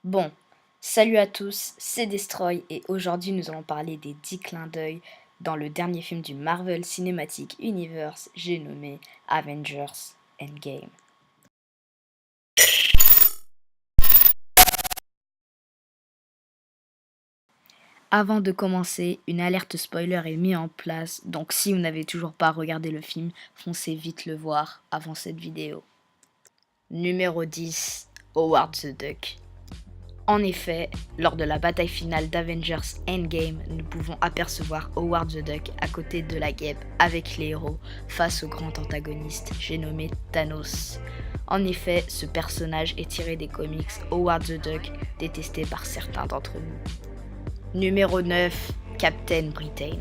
Bon, salut à tous, c'est Destroy et aujourd'hui nous allons parler des 10 clins d'œil dans le dernier film du Marvel Cinematic Universe, j'ai nommé Avengers Endgame. Avant de commencer, une alerte spoiler est mise en place, donc si vous n'avez toujours pas regardé le film, foncez vite le voir avant cette vidéo. Numéro 10, Howard the Duck. En effet, lors de la bataille finale d'Avengers Endgame, nous pouvons apercevoir Howard the Duck à côté de la guêpe avec les héros face au grand antagoniste, j'ai nommé Thanos. En effet, ce personnage est tiré des comics Howard the Duck, détesté par certains d'entre nous. Numéro 9, Captain Britain.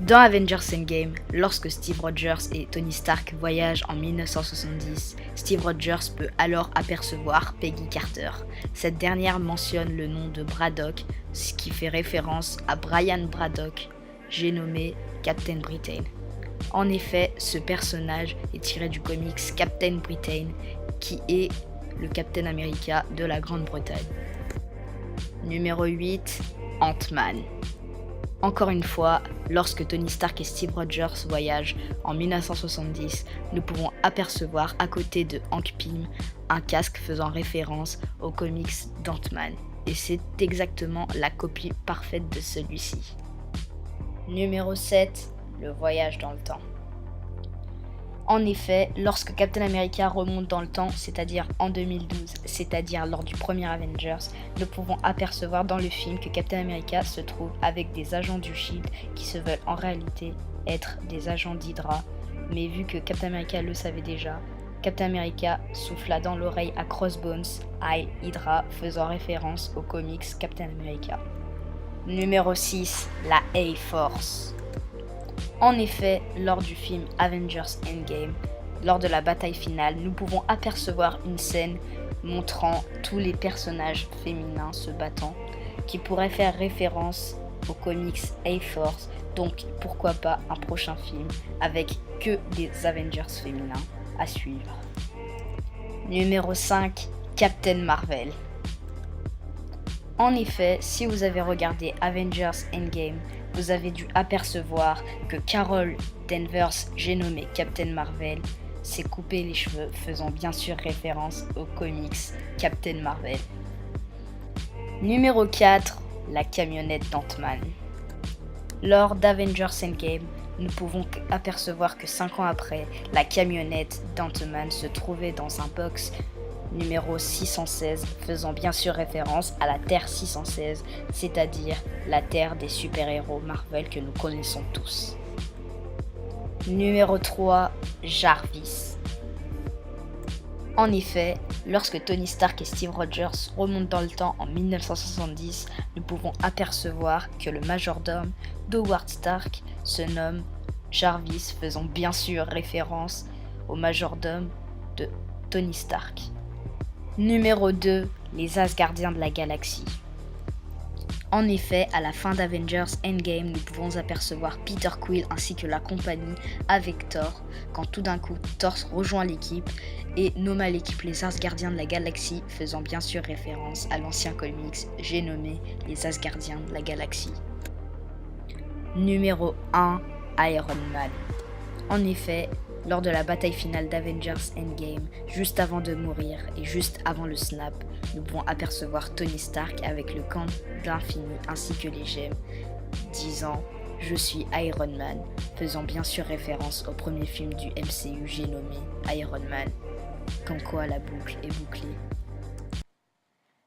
Dans Avengers Endgame, lorsque Steve Rogers et Tony Stark voyagent en 1970, Steve Rogers peut alors apercevoir Peggy Carter. Cette dernière mentionne le nom de Braddock, ce qui fait référence à Brian Braddock, j'ai nommé Captain Britain. En effet, ce personnage est tiré du comics Captain Britain, qui est le Captain America de la Grande-Bretagne. Numéro 8, Ant-Man. Encore une fois, lorsque Tony Stark et Steve Rogers voyagent en 1970, nous pouvons apercevoir à côté de Hank Pym un casque faisant référence aux comics d'Ant-Man. Et c'est exactement la copie parfaite de celui-ci. Numéro 7, le voyage dans le temps. En effet, lorsque Captain America remonte dans le temps, c'est-à-dire en 2012, c'est-à-dire lors du premier Avengers, nous pouvons apercevoir dans le film que Captain America se trouve avec des agents du SHIELD qui se veulent en réalité être des agents d'Hydra. Mais vu que Captain America le savait déjà, Captain America souffla dans l'oreille à Crossbones, Heil Hydra, faisant référence aux comics Captain America. Numéro 6, la A-Force. En effet, lors du film Avengers Endgame, lors de la bataille finale, nous pouvons apercevoir une scène montrant tous les personnages féminins se battant, qui pourrait faire référence aux comics A-Force, donc pourquoi pas un prochain film avec que des Avengers féminins à suivre. Numéro 5, Captain Marvel. En effet, si vous avez regardé Avengers Endgame, vous avez dû apercevoir que Carol Danvers, j'ai nommé Captain Marvel, s'est coupé les cheveux, faisant bien sûr référence aux comics Captain Marvel. Numéro 4, la camionnette d'Ant-Man. Lors d'Avengers Endgame, nous pouvons apercevoir que 5 ans après, la camionnette d'Ant-Man se trouvait dans un box numéro 616, faisant bien sûr référence à la Terre 616, c'est-à-dire la Terre des super-héros Marvel que nous connaissons tous. Numéro 3, Jarvis. En effet, lorsque Tony Stark et Steve Rogers remontent dans le temps en 1970, nous pouvons apercevoir que le majordome d'Howard Stark se nomme Jarvis, faisant bien sûr référence au majordome de Tony Stark. Numéro 2, les Asgardiens de la galaxie. En effet, à la fin d'Avengers Endgame, nous pouvons apercevoir Peter Quill ainsi que la compagnie avec Thor, quand tout d'un coup Thor rejoint l'équipe et nomma l'équipe les Asgardiens de la galaxie, faisant bien sûr référence à l'ancien comics, j'ai nommé les Asgardiens de la galaxie. Numéro 1, Iron Man. En effet, lors de la bataille finale d'Avengers Endgame, juste avant de mourir et juste avant le snap, nous pouvons apercevoir Tony Stark avec le camp de l'infini ainsi que les gemmes, disant « Je suis Iron Man », faisant bien sûr référence au premier film du MCU j'ai nommé Iron Man. Comme quoi la boucle est bouclée.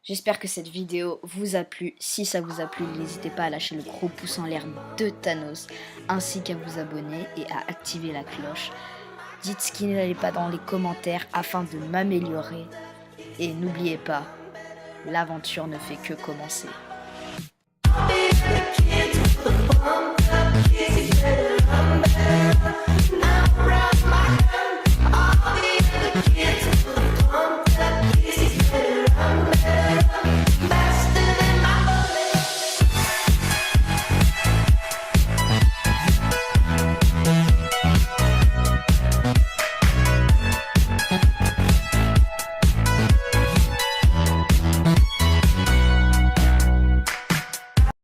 J'espère que cette vidéo vous a plu. Si ça vous a plu, n'hésitez pas à lâcher le gros pouce en l'air de Thanos, ainsi qu'à vous abonner et à activer la cloche. Dites ce qui n'allait pas dans les commentaires afin de m'améliorer. Et n'oubliez pas, l'aventure ne fait que commencer.